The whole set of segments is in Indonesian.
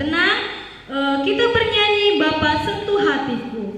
tenang, kita bernyanyi Bapa Sentuh Hatiku.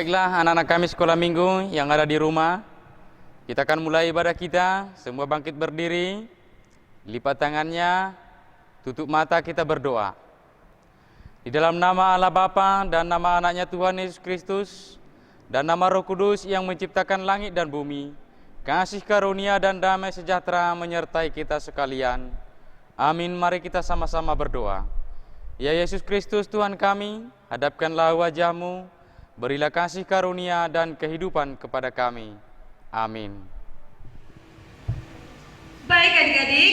Baiklah anak-anak kami sekolah minggu yang ada di rumah, kita akan mulai ibadah kita. Semua bangkit berdiri, lipat tangannya, tutup mata, kita berdoa. Di dalam nama Allah Bapa dan nama anaknya Tuhan Yesus Kristus dan nama Roh Kudus yang menciptakan langit dan bumi, kasih karunia dan damai sejahtera menyertai kita sekalian. Amin. Mari kita sama-sama berdoa. Ya Yesus Kristus Tuhan kami, hadapkanlah wajah-Mu, berilah kasih karunia dan kehidupan kepada kami. Amin. Baik adik-adik,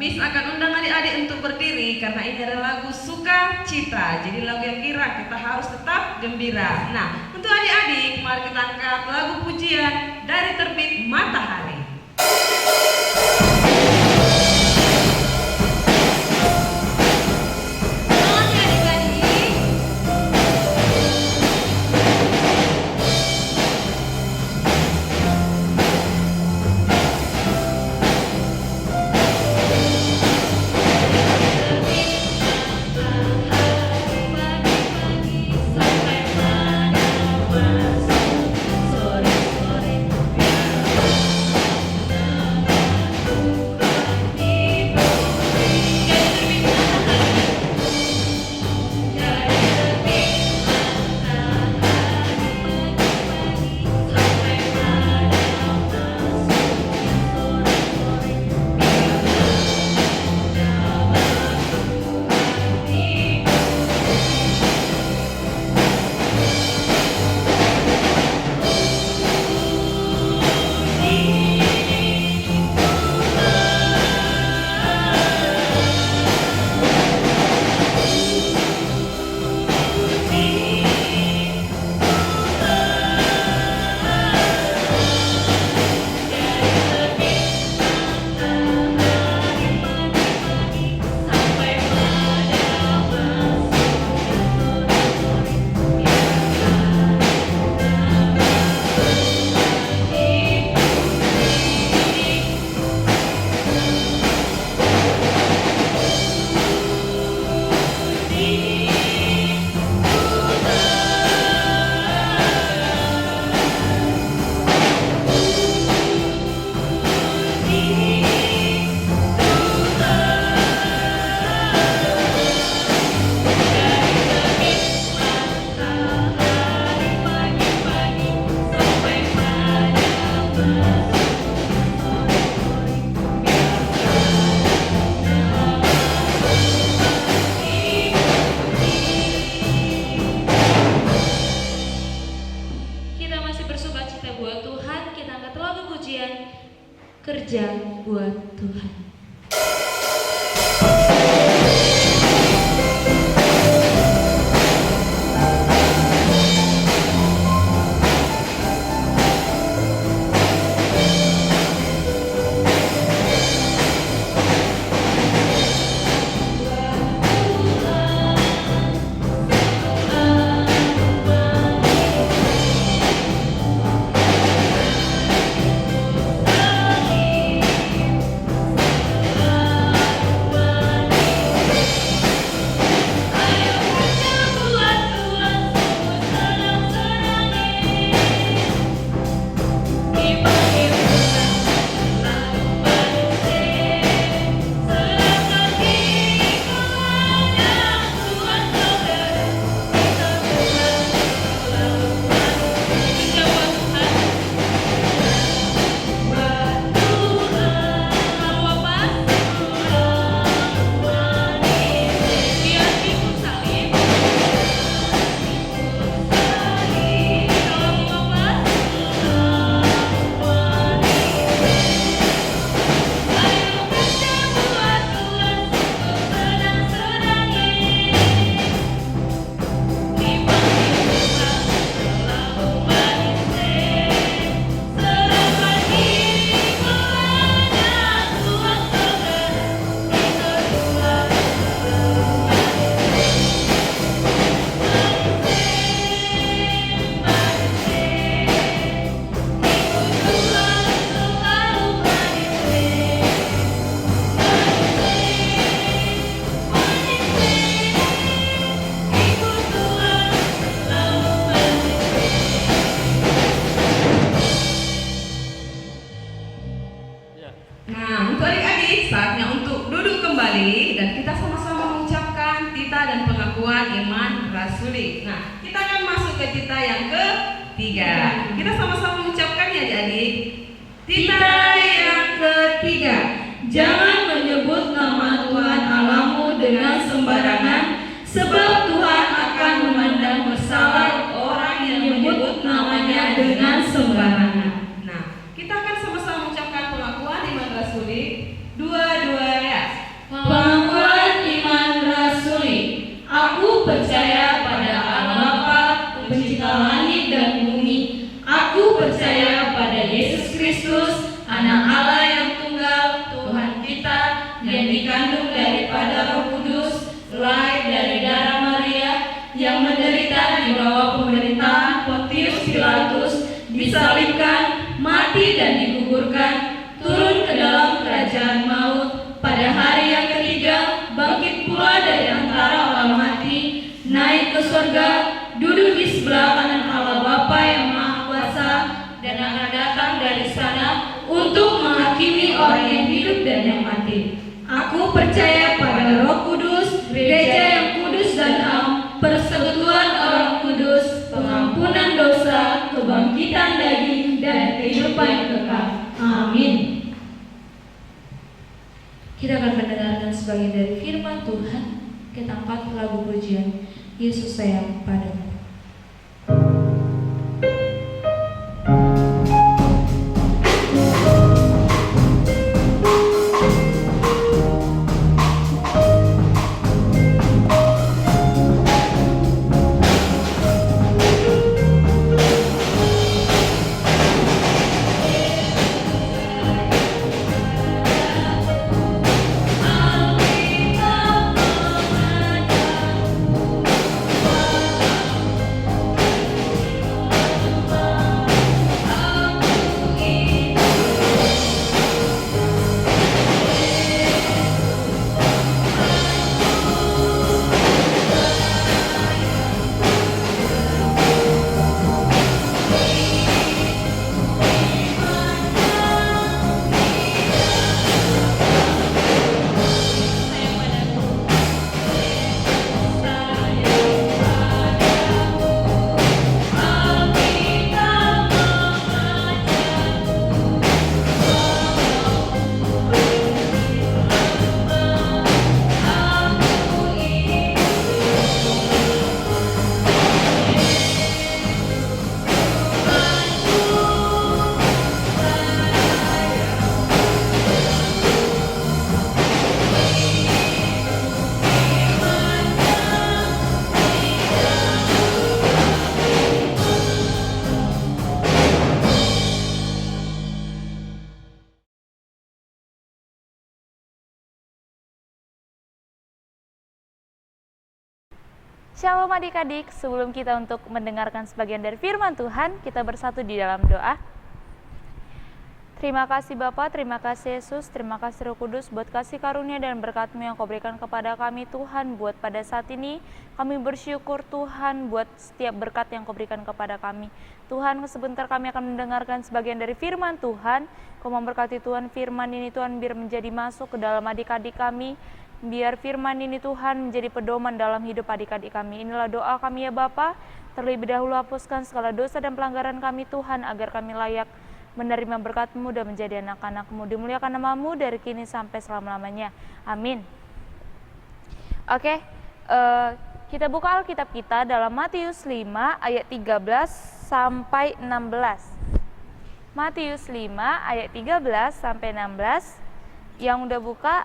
Miss akan undang adik-adik untuk berdiri karena ini adalah lagu sukacita. Jadi lagu yang kira kita harus tetap gembira. Nah, untuk adik-adik, mari kita angkat lagu pujian dari Terbit Matahari. Kerja buat Tuhan. pengakuan iman rasuli. Nah, kita akan masuk ke cita yang ketiga. Kita sama-sama mengucapkan ya adik-adik. Cita yang ketiga. Jangan menyebut nama Tuhan Allahmu dengan sembarangan, sebab Tuhan akan memandang bersalah orang yang menyebut namanya dengan sembarangan. Nah, kita akan sama-sama mengucapkan pengakuan iman rasuli. Dua-duanya. Pengakuan iman rasuli. Aku percaya pada Allah Bapa, pencipta langit dan bumi. Aku percaya pada Yesus Kristus, Anak Allah yang tunggal, Tuhan kita, yang dikandung daripada Roh Kudus, lahir dari darah Maria, yang menderita di bawah pemerintahan Pontius Pilatus, disalibkan, mati dan dikuburkan, turun ke dalam kerajaan maut, pada hari yang ketiga bangkit pula dari antara orang mati, naik ke surga, duduk di sebelah kanan Allah Bapa yang Maha Kuasa, dan akan datang dari sana untuk menghakimi orang yang hidup dan yang mati. Aku percaya pada Roh Kudus, gereja yang kudus dan am, persekutuan orang kudus, pengampunan dosa, kebangkitan daging, dan kehidupan kekal. Amin. Kita akan mendengarkan sebagian dari firman Tuhan. Kita angkat lagu pujian Yesus sayang padamu. Shalom adik-adik, sebelum kita untuk mendengarkan sebagian dari firman Tuhan, kita bersatu di dalam doa. Terima kasih Bapa, terima kasih Yesus, terima kasih Roh Kudus buat kasih karunia dan berkat-Mu yang Kau berikan kepada kami Tuhan. Buat pada saat ini kami bersyukur Tuhan buat setiap berkat yang Kau berikan kepada kami. Tuhan, sebentar kami akan mendengarkan sebagian dari firman Tuhan. Kau memberkati Tuhan firman ini Tuhan biar menjadi masuk ke dalam adik-adik kami. Biar firman ini Tuhan menjadi pedoman dalam hidup adik-adik kami. Inilah doa kami ya Bapa. Terlebih dahulu hapuskan segala dosa dan pelanggaran kami Tuhan, agar kami layak menerima berkat-Mu dan menjadi anak-anak-Mu. Dimuliakan nama-Mu dari kini sampai selama-lamanya. Amin. Oke, kita buka Alkitab kita dalam Matius 5 ayat 13 sampai 16. Matius 5 ayat 13 sampai 16. Yang udah buka,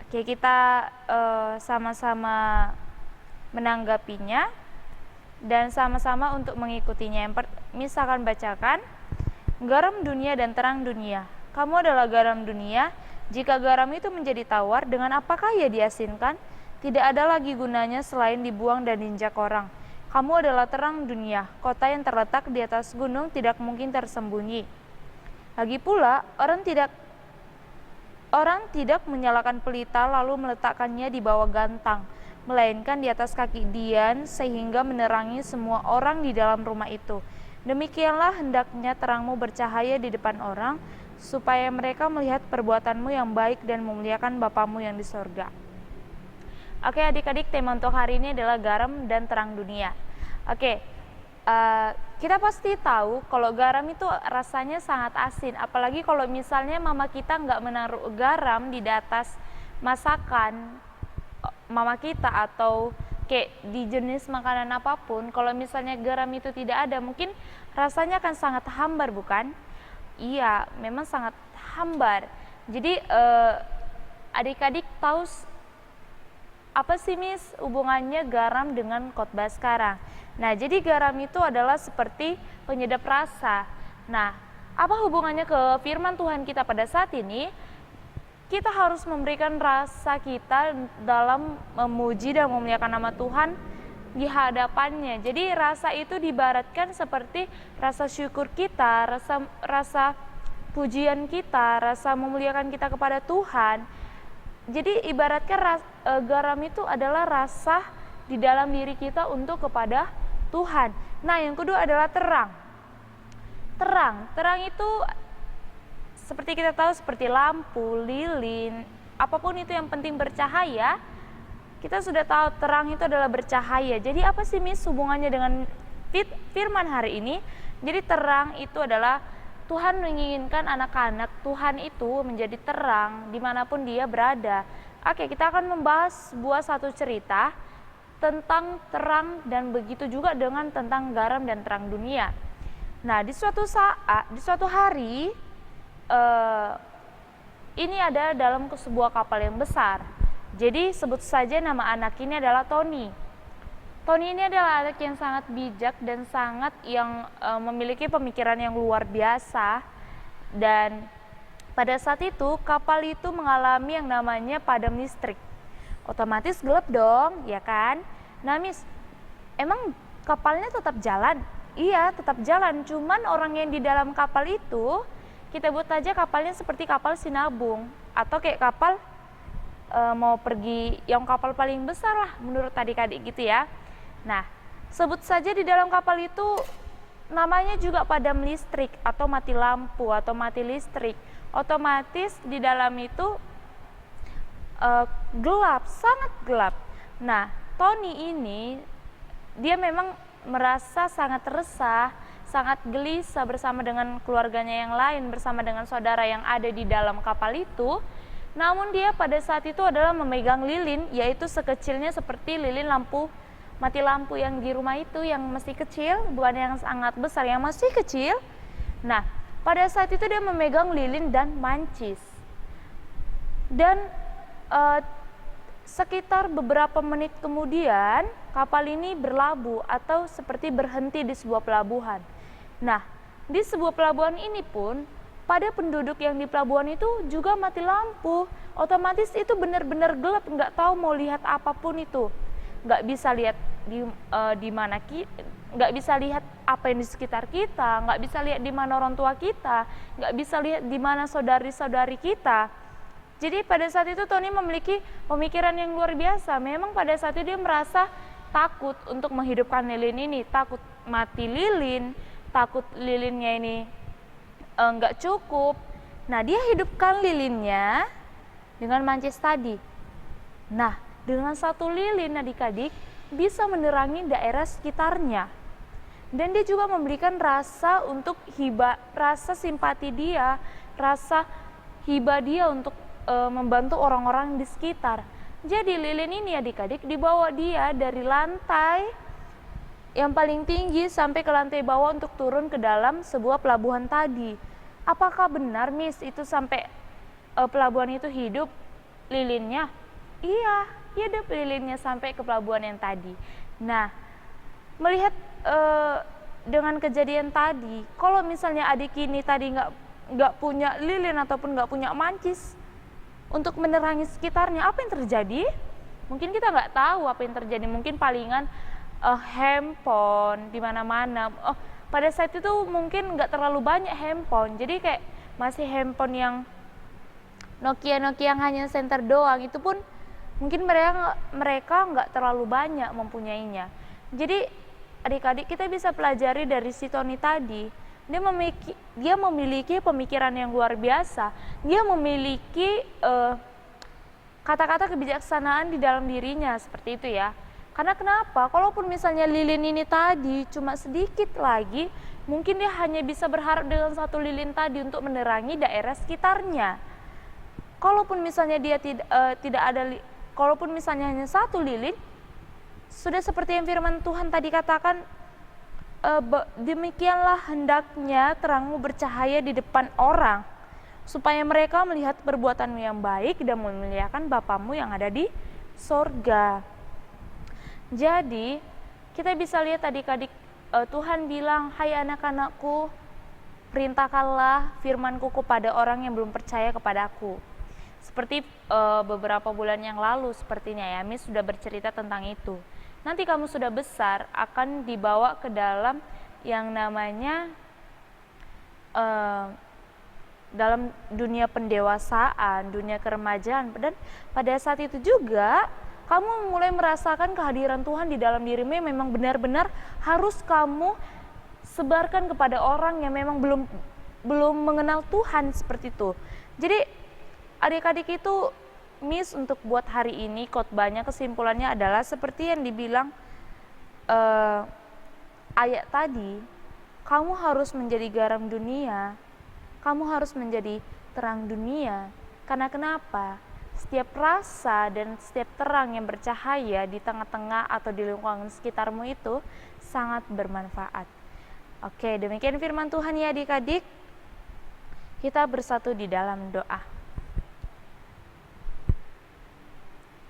oke, kita sama-sama menanggapinya dan sama-sama untuk mengikutinya. Misalkan bacakan, garam dunia dan terang dunia. Kamu adalah garam dunia. Jika garam itu menjadi tawar, dengan apakah ia diasinkan? Tidak ada lagi gunanya selain dibuang dan diinjak orang. Kamu adalah terang dunia. Kota yang terletak di atas gunung tidak mungkin tersembunyi. Lagi pula, orang tidak menyalakan pelita lalu meletakkannya di bawah gantang, melainkan di atas kaki dian sehingga menerangi semua orang di dalam rumah itu. Demikianlah hendaknya terangmu bercahaya di depan orang, supaya mereka melihat perbuatanmu yang baik dan memuliakan Bapamu yang di sorga. Oke adik-adik, tema untuk hari ini adalah garam dan terang dunia. Oke, kita pasti tahu kalau garam itu rasanya sangat asin. Apalagi kalau misalnya mama kita nggak menaruh garam di atas masakan mama kita, atau kayak di jenis makanan apapun, kalau misalnya garam itu tidak ada, mungkin rasanya akan sangat hambar, bukan? Iya, memang sangat hambar. Jadi adik-adik tahu apa sih Miss hubungannya garam dengan khotbah sekarang? Nah, jadi garam itu adalah seperti penyedap rasa. Nah, apa hubungannya ke firman Tuhan kita pada saat ini? Kita harus memberikan rasa kita dalam memuji dan memuliakan nama Tuhan di hadapannya. Jadi rasa itu diibaratkan seperti rasa syukur kita, rasa pujian kita, rasa memuliakan kita kepada Tuhan. Jadi ibaratkan garam itu adalah rasa di dalam diri kita untuk kepada Tuhan. Nah, yang kedua adalah terang. Terang itu seperti kita tahu seperti lampu, lilin, apapun itu yang penting bercahaya. Kita sudah tahu terang itu adalah bercahaya. Jadi apa sih Miss hubungannya dengan firman hari ini? Jadi terang itu adalah Tuhan menginginkan anak-anak Tuhan itu menjadi terang dimanapun dia berada. Oke, kita akan membahas satu cerita tentang terang, dan begitu juga dengan tentang garam dan terang dunia. Nah, di suatu hari, ini ada dalam sebuah kapal yang besar. Jadi sebut saja nama anak ini adalah Tony. Tony ini adalah anak yang sangat bijak dan sangat yang memiliki pemikiran yang luar biasa. Dan pada saat itu kapal itu mengalami yang namanya padam listrik. Otomatis gelap dong, ya kan? Nah Miss, emang kapalnya tetap jalan? Iya, tetap jalan. Cuman orang yang di dalam kapal itu, kita buat aja kapalnya seperti kapal sinabung, atau kayak kapal mau pergi, yang kapal paling besar lah menurut adik-adik gitu ya. Nah, sebut saja di dalam kapal itu namanya juga padam listrik atau mati lampu atau mati listrik. Otomatis di dalam itu gelap, sangat gelap. Nah, Tony ini dia memang merasa sangat resah, sangat gelisah bersama dengan keluarganya yang lain, bersama dengan saudara yang ada di dalam kapal itu. Namun dia pada saat itu adalah memegang lilin, yaitu sekecilnya seperti lilin lampu mati lampu yang di rumah itu, yang masih kecil, bukan yang sangat besar, yang masih kecil. Nah, pada saat itu dia memegang lilin dan mancis. Dan sekitar beberapa menit kemudian kapal ini berlabuh atau seperti berhenti di sebuah pelabuhan. Nah, di sebuah pelabuhan ini pun pada penduduk yang di pelabuhan itu juga mati lampu. Otomatis itu benar-benar gelap, nggak tahu mau lihat apapun itu. Nggak bisa lihat di mana nggak bisa lihat apa yang di sekitar kita, nggak bisa lihat di mana orang tua kita, nggak bisa lihat di mana saudari-saudari kita. Jadi pada saat itu Tony memiliki pemikiran yang luar biasa. Memang pada saat itu dia merasa takut untuk menghidupkan lilin ini, takut mati lilin, takut lilinnya ini nggak cukup. Nah, dia hidupkan lilinnya dengan mancis tadi. Nah, dengan satu lilin adik-adik bisa menerangi daerah sekitarnya. Dan dia juga memberikan rasa untuk rasa simpati dia, rasa hibah dia untuk membantu orang-orang di sekitar. Jadi lilin ini adik-adik dibawa dia dari lantai yang paling tinggi sampai ke lantai bawah untuk turun ke dalam sebuah pelabuhan tadi. Apakah benar Miss itu sampai pelabuhan itu hidup lilinnya? Iya, hidup lilinnya sampai ke pelabuhan yang tadi. Nah, melihat dengan kejadian tadi, kalau misalnya adik ini tadi nggak punya lilin ataupun nggak punya mancis untuk menerangi sekitarnya, apa yang terjadi? Mungkin kita nggak tahu apa yang terjadi. Mungkin palingan handphone di mana-mana. Pada saat itu mungkin nggak terlalu banyak handphone. Jadi kayak masih handphone yang Nokia yang hanya senter doang. Itu pun mungkin mereka nggak terlalu banyak mempunyainya. Jadi adik-adik kita bisa pelajari dari si Tony tadi. Dia memiliki pemikiran yang luar biasa. Dia memiliki kata-kata kebijaksanaan di dalam dirinya, seperti itu ya. Karena kenapa? Kalaupun misalnya lilin ini tadi cuma sedikit lagi, mungkin dia hanya bisa berharap dengan satu lilin tadi untuk menerangi daerah sekitarnya. Kalaupun misalnya dia kalaupun misalnya hanya satu lilin, sudah seperti yang firman Tuhan tadi katakan, demikianlah hendaknya terangmu bercahaya di depan orang, supaya mereka melihat perbuatanmu yang baik dan memuliakan Bapamu yang ada di sorga. Jadi kita bisa lihat adik-adik, Tuhan bilang, hai anak-anakku, perintahkanlah firmanku kepada orang yang belum percaya kepadaku. Seperti beberapa bulan yang lalu sepertinya ya, Miss sudah bercerita tentang itu. Nanti kamu sudah besar akan dibawa ke dalam yang namanya dalam dunia pendewasaan, dunia keremajaan, dan pada saat itu juga kamu mulai merasakan kehadiran Tuhan di dalam dirimu yang memang benar-benar harus kamu sebarkan kepada orang yang memang belum mengenal Tuhan, seperti itu. Jadi adik-adik itu, Miss untuk buat hari ini khotbahnya kesimpulannya adalah seperti yang dibilang ayat tadi, kamu harus menjadi garam dunia, kamu harus menjadi terang dunia. Karena kenapa? Setiap rasa dan setiap terang yang bercahaya di tengah-tengah atau di lingkungan sekitarmu itu sangat bermanfaat. Oke, demikian firman Tuhan ya adik-adik. Kita bersatu di dalam doa.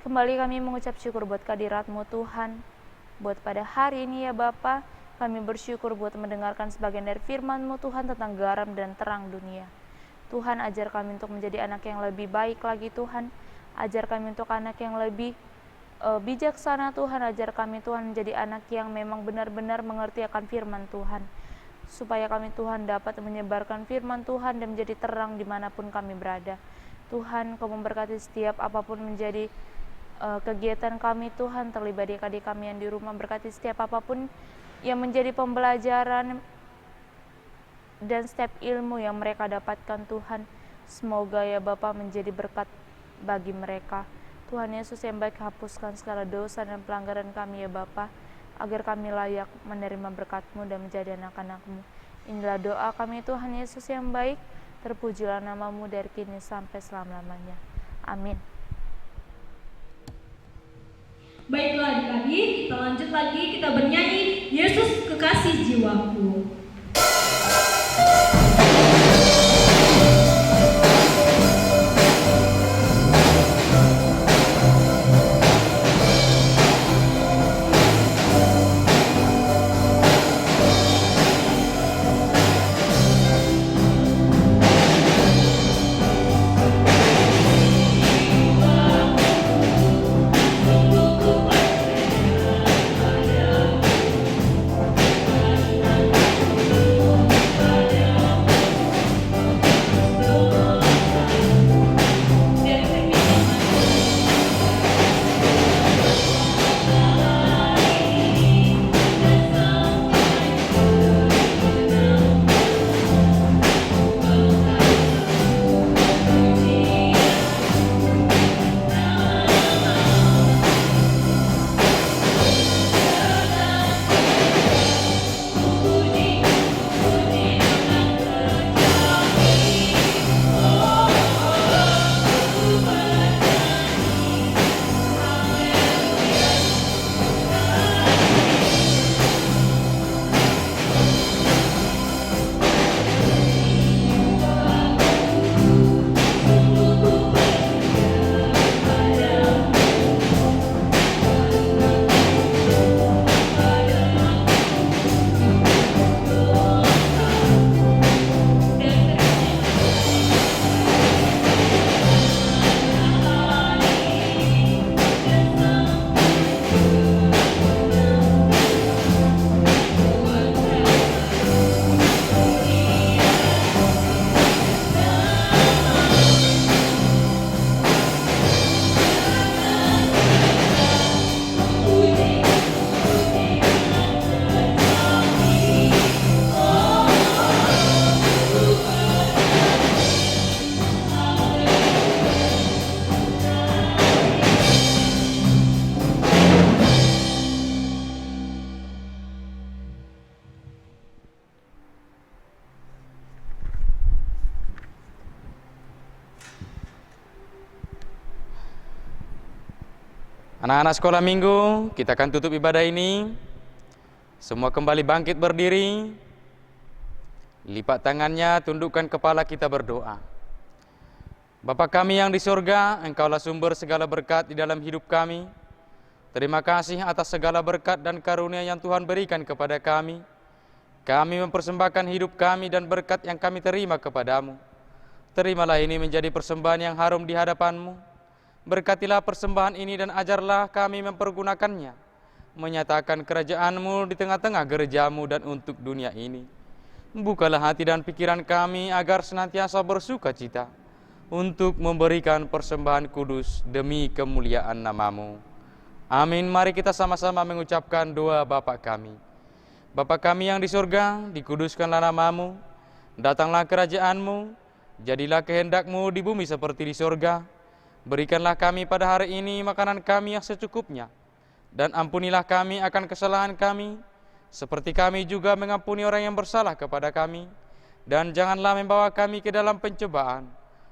Kembali kami mengucap syukur buat kehadirat-Mu Tuhan. Buat pada hari ini ya Bapa, kami bersyukur buat mendengarkan sebagian dari firman-Mu Tuhan tentang garam dan terang dunia. Tuhan, ajar kami untuk menjadi anak yang lebih baik lagi Tuhan. Ajar kami untuk anak yang lebih bijaksana Tuhan. Ajar kami Tuhan menjadi anak yang memang benar-benar mengerti akan firman Tuhan. Supaya kami Tuhan dapat menyebarkan firman Tuhan dan menjadi terang dimanapun kami berada. Tuhan, Kau memberkati setiap apapun menjadi kegiatan kami Tuhan. Terlibat adik-adik kami yang di rumah, berkati setiap apapun yang menjadi pembelajaran dan setiap ilmu yang mereka dapatkan Tuhan. Semoga ya Bapa menjadi berkat bagi mereka. Tuhan Yesus yang baik, hapuskan segala dosa dan pelanggaran kami ya Bapa, agar kami layak menerima berkat-Mu dan menjadi anak-anak-Mu. Inilah doa kami Tuhan Yesus yang baik, terpujilah nama-Mu dari kini sampai selama-lamanya. Amin. Baiklah adik-adik, kita lanjut lagi, kita bernyanyi Yesus kekasih jiwaku. Anak-anak sekolah minggu, kita akan tutup ibadah ini. Semua kembali bangkit berdiri. Lipat tangannya, tundukkan kepala, kita berdoa. Bapa kami yang di surga, Engkaulah sumber segala berkat di dalam hidup kami. Terima kasih atas segala berkat dan karunia yang Tuhan berikan kepada kami. Kami mempersembahkan hidup kami dan berkat yang kami terima kepadamu. Terimalah ini menjadi persembahan yang harum di hadapan-Mu. Berkatilah persembahan ini dan ajarlah kami mempergunakannya, menyatakan kerajaan-Mu di tengah-tengah gereja-Mu dan untuk dunia ini. Bukalah hati dan pikiran kami agar senantiasa bersuka cita untuk memberikan persembahan kudus demi kemuliaan nama-Mu. Amin. Mari kita sama-sama mengucapkan doa Bapa kami. Bapa kami yang di surga, dikuduskanlah nama-Mu, datanglah kerajaan-Mu, jadilah kehendak-Mu di bumi seperti di surga. Berikanlah kami pada hari ini makanan kami yang secukupnya, dan ampunilah kami akan kesalahan kami, seperti kami juga mengampuni orang yang bersalah kepada kami. Dan janganlah membawa kami ke dalam pencobaan,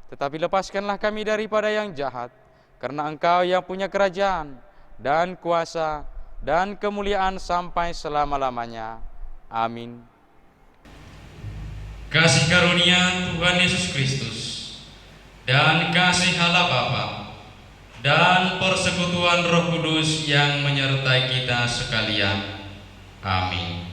tetapi lepaskanlah kami daripada yang jahat. Karena Engkau yang punya kerajaan, dan kuasa, dan kemuliaan sampai selama-lamanya. Amin. Kasih karunia Tuhan Yesus Kristus, dan kasih Allah Bapa, dan persekutuan Roh Kudus yang menyertai kita sekalian. Amin.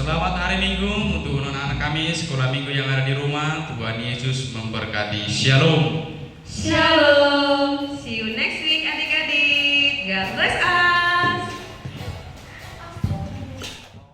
Selamat hari Minggu untuk anak-anak kami sekolah minggu yang ada di rumah. Tuhan Yesus memberkati. Shalom. Shalom. See you next week adik-adik. God bless us.